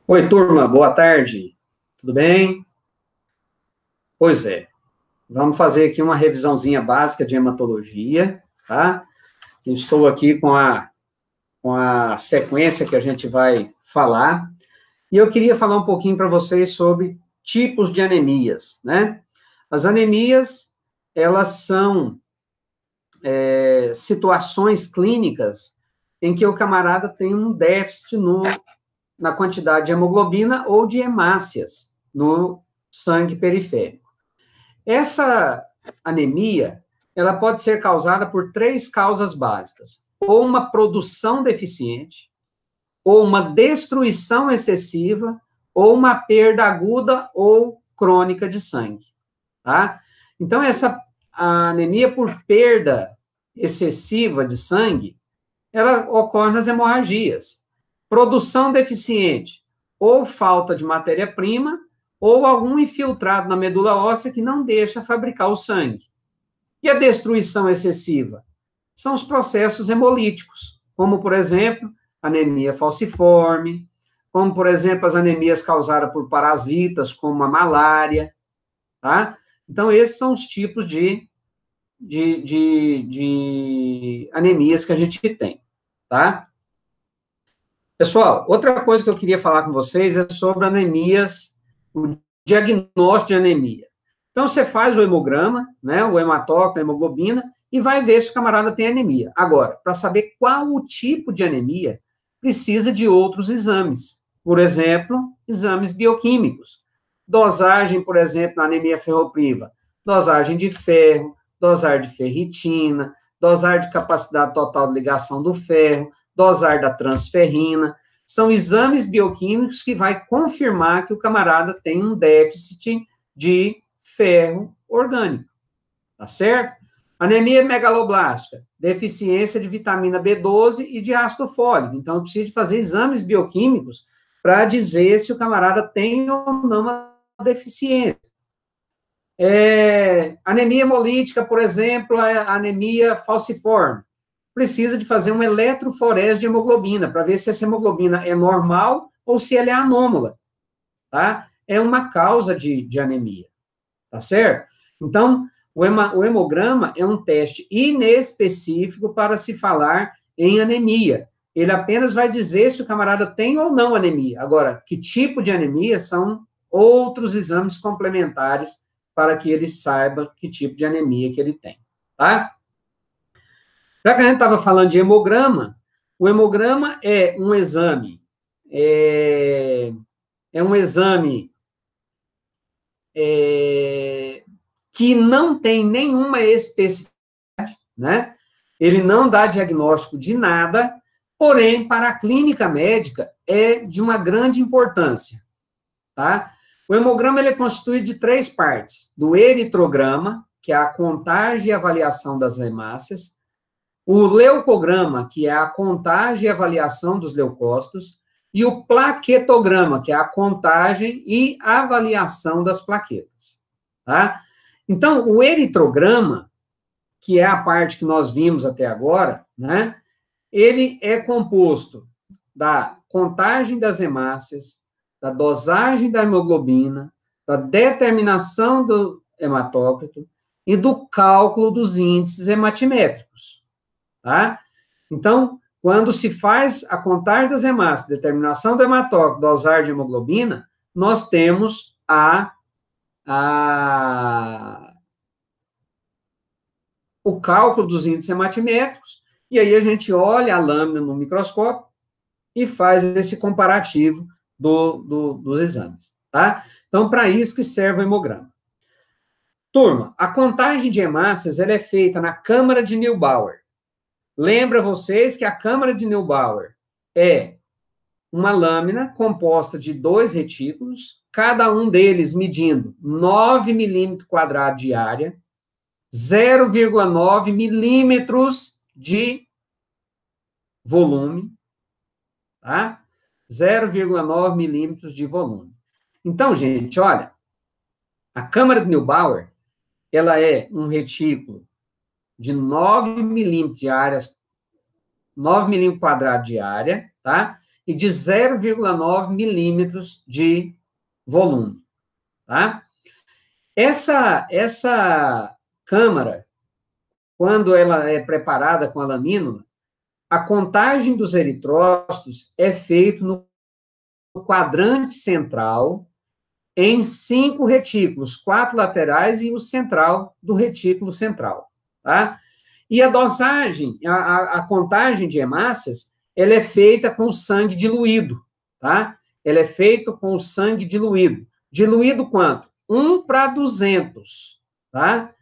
Oi, turma, boa tarde. Tudo bem? Pois é, vamos fazer aqui uma revisãozinha básica de hematologia, tá? Eu estou aqui com a sequência que a gente vai falar, e eu queria falar um pouquinho para vocês sobre tipos de anemias, né? As anemias, elas são situações clínicas em que o camarada tem um déficit na quantidade de hemoglobina ou de hemácias no sangue periférico. Essa anemia, ela pode ser causada por 3 causas básicas: ou uma produção deficiente, ou uma destruição excessiva, ou uma perda aguda ou crônica de sangue, tá? Então, a anemia por perda excessiva de sangue, ela ocorre nas hemorragias. Produção deficiente, ou falta de matéria-prima, ou algum infiltrado na medula óssea que não deixa fabricar o sangue. E a destruição excessiva? São os processos hemolíticos, como, por exemplo, anemia falciforme, como, por exemplo, as anemias causadas por parasitas, como a malária, tá? Então, esses são os tipos de anemias que a gente tem, tá? Pessoal, outra coisa que eu queria falar com vocês é sobre anemias, o diagnóstico de anemia. Então, você faz o hemograma, né, o hematócrito, a hemoglobina, e vai ver se o camarada tem anemia. Agora, para saber qual o tipo de anemia, precisa de outros exames. Por exemplo, exames bioquímicos. Dosagem, por exemplo, na anemia ferropriva, dosagem de ferro, dosagem de ferritina, dosagem de capacidade total de ligação do ferro, dosar da transferrina, são exames bioquímicos que vai confirmar que o camarada tem um déficit de ferro orgânico, tá certo? Anemia megaloblástica, deficiência de vitamina B12 e de ácido fólico, então eu preciso fazer exames bioquímicos para dizer se o camarada tem ou não uma deficiência. Anemia hemolítica, por exemplo, a anemia falciforme, precisa de fazer uma eletroforese de hemoglobina, para ver se essa hemoglobina é normal ou se ela é anômala, tá? É uma causa de anemia, tá certo? Então, o hemograma é um teste inespecífico para se falar em anemia. Ele apenas vai dizer se o camarada tem ou não anemia. Agora, que tipo de anemia são outros exames complementares para que ele saiba que tipo de anemia que ele tem, tá? Já que a gente estava falando de hemograma, o hemograma é um exame, que não tem nenhuma especificidade, né? Ele não dá diagnóstico de nada, porém, para a clínica médica, é de uma grande importância, tá? O hemograma, ele é constituído de 3 partes: do eritrograma, que é a contagem e avaliação das hemácias, o leucograma, que é a contagem e avaliação dos leucócitos, e o plaquetograma, que é a contagem e avaliação das plaquetas, tá? Então, o eritrograma, que é a parte que nós vimos até agora, né, ele é composto da contagem das hemácias, da dosagem da hemoglobina, da determinação do hematócrito e do cálculo dos índices hematimétricos, tá? Então, quando se faz a contagem das hemácias, determinação do hematócrito, dosagem de hemoglobina, nós temos o cálculo dos índices hematimétricos, e aí a gente olha a lâmina no microscópio e faz esse comparativo dos exames, tá? Então, para isso que serve o hemograma. Turma, a contagem de hemácias, ela é feita na câmara de Neubauer. Lembra vocês que a câmara de Neubauer é uma lâmina composta de 2 retículos, cada um deles medindo 9 milímetros quadrados de área, 0,9 milímetros de volume, tá? 0,9 milímetros de volume. Então, gente, olha, a câmara de Neubauer, ela é um retículo de 9 milímetros de área, 9 milímetros quadrados de área, tá? e de 0,9 milímetros de volume, tá? Essa câmara, quando ela é preparada com a lamínula, a contagem dos eritrócitos é feita no quadrante central, em 5 retículos, 4 laterais e o central do retículo central, tá? E a dosagem, a contagem de hemácias, ela é feita com sangue diluído, tá? Ela é feita com sangue diluído. Diluído quanto? 1:200, tá?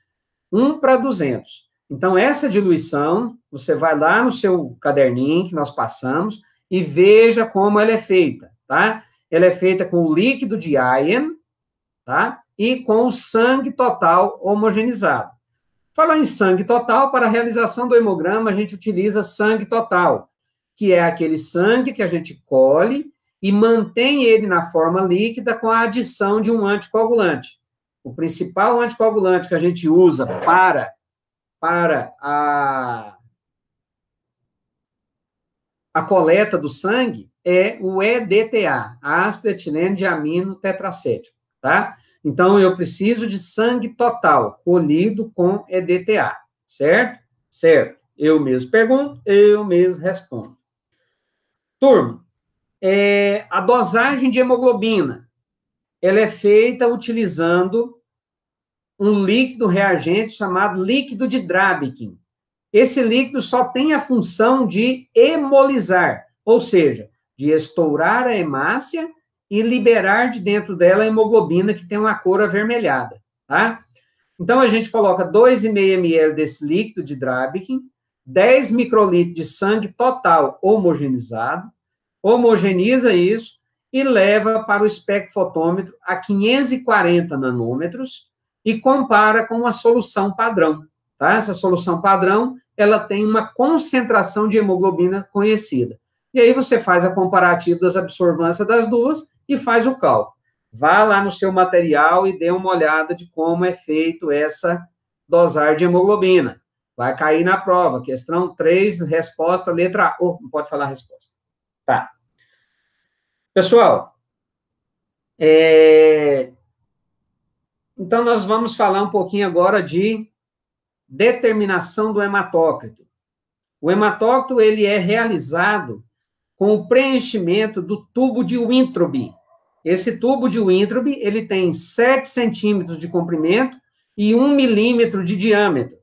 1:200. Então, essa diluição, você vai lá no seu caderninho que nós passamos e veja como ela é feita, tá? Ela é feita com o líquido de Ian, tá? E com o sangue total homogeneizado. Falar em sangue total, para a realização do hemograma, a gente utiliza sangue total, que é aquele sangue que a gente colhe e mantém ele na forma líquida com a adição de um anticoagulante. O principal anticoagulante que a gente usa para a coleta do sangue é o EDTA, ácido etileno diamino tetracético, tá? Então, eu preciso de sangue total, colhido com EDTA, certo? Certo. Eu mesmo pergunto, eu mesmo respondo. Turma, a dosagem de hemoglobina, ela é feita utilizando um líquido reagente chamado líquido de Drabikin. Esse líquido só tem a função de hemolizar, ou seja, de estourar a hemácia e liberar de dentro dela a hemoglobina, que tem uma cor avermelhada, tá? Então, a gente coloca 2,5 ml desse líquido de Drabikin, 10 microlitros de sangue total homogeneizado, homogeniza isso e leva para o espectrofotômetro a 540 nanômetros e compara com uma solução padrão, tá? Essa solução padrão, ela tem uma concentração de hemoglobina conhecida. E aí você faz a comparativa das absorvâncias das duas e faz o cálculo. Vá lá no seu material e dê uma olhada de como é feito essa dosagem de hemoglobina. Vai cair na prova. Questão 3, resposta, letra A. Oh, não pode falar a resposta. Tá. Pessoal, então nós vamos falar um pouquinho agora de determinação do hematócrito. O hematócrito, ele é realizado com o preenchimento do tubo de Wintrobi. Esse tubo de Wintrobi, ele tem 7 centímetros de comprimento e 1 milímetro de diâmetro,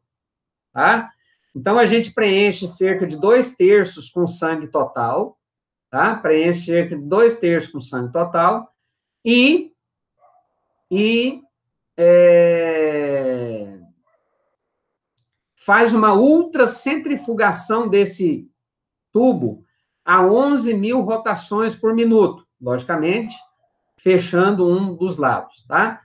tá? Então, a gente preenche cerca de 2/3 com sangue total, tá? Preenche cerca de 2/3 com sangue total e faz uma ultracentrifugação desse tubo a 11.000 rotações por minuto, logicamente, fechando um dos lados, tá?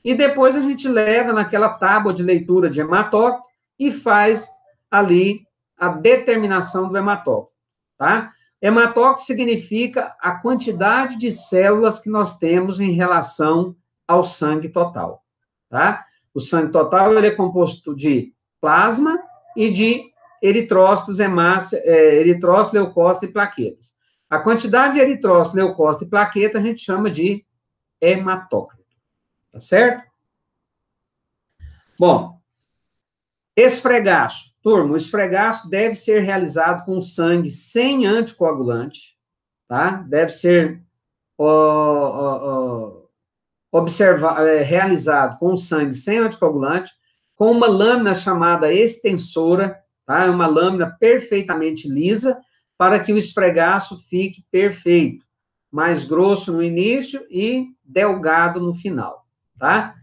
E depois a gente leva naquela tábua de leitura de hematócrito e faz ali a determinação do hematócrito, tá? Hematócrito significa a quantidade de células que nós temos em relação ao sangue total, tá? O sangue total, ele é composto de plasma e de eritrócitos, eritrócitos, leucócitos e plaquetas. A quantidade de eritrócitos, leucócitos e plaqueta a gente chama de hematócrito, tá certo? Bom, esfregaço. Turma, o esfregaço deve ser realizado com sangue sem anticoagulante, tá? Deve ser realizado com sangue sem anticoagulante, com uma lâmina chamada extensora, tá? É uma lâmina perfeitamente lisa, para que o esfregaço fique perfeito, mais grosso no início e delgado no final, tá?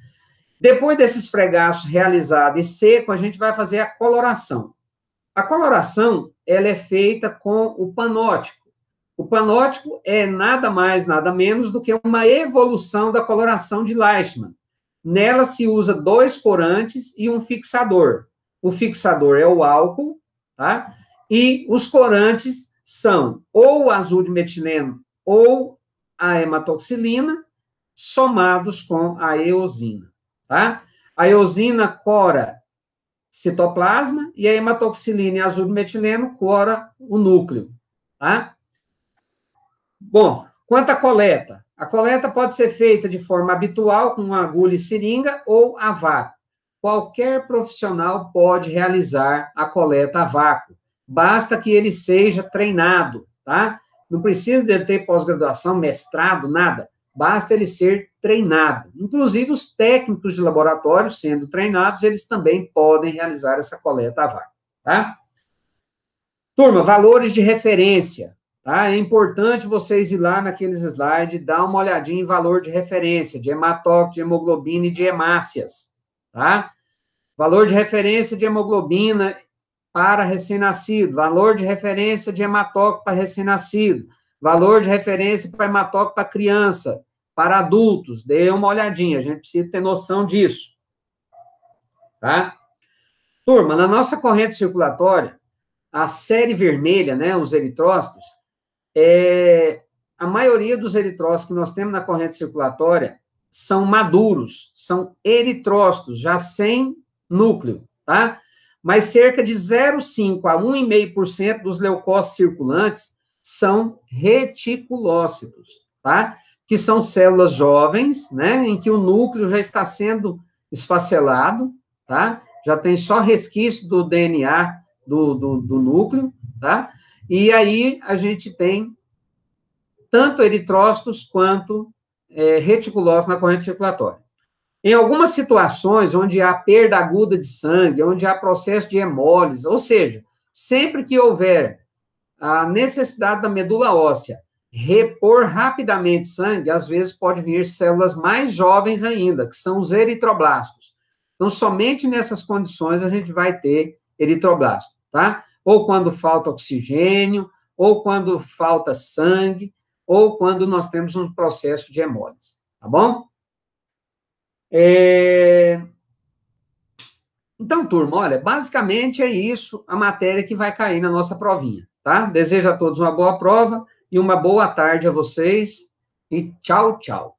Depois desse esfregaço realizado e seco, a gente vai fazer a coloração. A coloração, ela é feita com o panótico. O panótico é nada mais, nada menos do que uma evolução da coloração de Leishman. Nela se usa 2 corantes e um fixador. O fixador é o álcool, tá? E os corantes são ou o azul de metileno ou a hematoxilina, somados com a eosina, tá? A eosina cora citoplasma e a hematoxilina e azul de metileno cora o núcleo, tá? Bom, quanto à coleta, a coleta pode ser feita de forma habitual, com uma agulha e seringa, ou a vácuo. Qualquer profissional pode realizar a coleta a vácuo, basta que ele seja treinado, tá? Não precisa dele ter pós-graduação, mestrado, nada. Basta ele ser treinado. Inclusive, os técnicos de laboratório, sendo treinados, eles também podem realizar essa coleta a vácuo, tá? Turma, valores de referência, tá? É importante vocês ir lá naqueles slides, dar uma olhadinha em valor de referência, de hematócrito, de hemoglobina e de hemácias, tá? Valor de referência de hemoglobina para recém-nascido, valor de referência de hematócrito para recém-nascido, valor de referência para hematócrito para criança, para adultos, dê uma olhadinha, a gente precisa ter noção disso, tá? Turma, na nossa corrente circulatória, a série vermelha, né, os eritrócitos, a maioria dos eritrócitos que nós temos na corrente circulatória são maduros, são eritrócitos, já sem núcleo, tá? Mas cerca de 0,5% a 1,5% dos leucócitos circulantes são reticulócitos, tá? Que são células jovens, né, em que o núcleo já está sendo esfacelado, tá? Já tem só resquício do DNA do núcleo, tá? E aí a gente tem tanto eritrócitos quanto reticulócitos na corrente circulatória. Em algumas situações onde há perda aguda de sangue, onde há processo de hemólise, ou seja, sempre que houver a necessidade da medula óssea repor rapidamente sangue, às vezes pode vir células mais jovens ainda, que são os eritroblastos. Então, somente nessas condições a gente vai ter eritroblasto, tá? Ou quando falta oxigênio, ou quando falta sangue, ou quando nós temos um processo de hemólise, tá bom? Então, turma, olha, basicamente é isso a matéria que vai cair na nossa provinha, tá? Desejo a todos uma boa prova e uma boa tarde a vocês e tchau, tchau.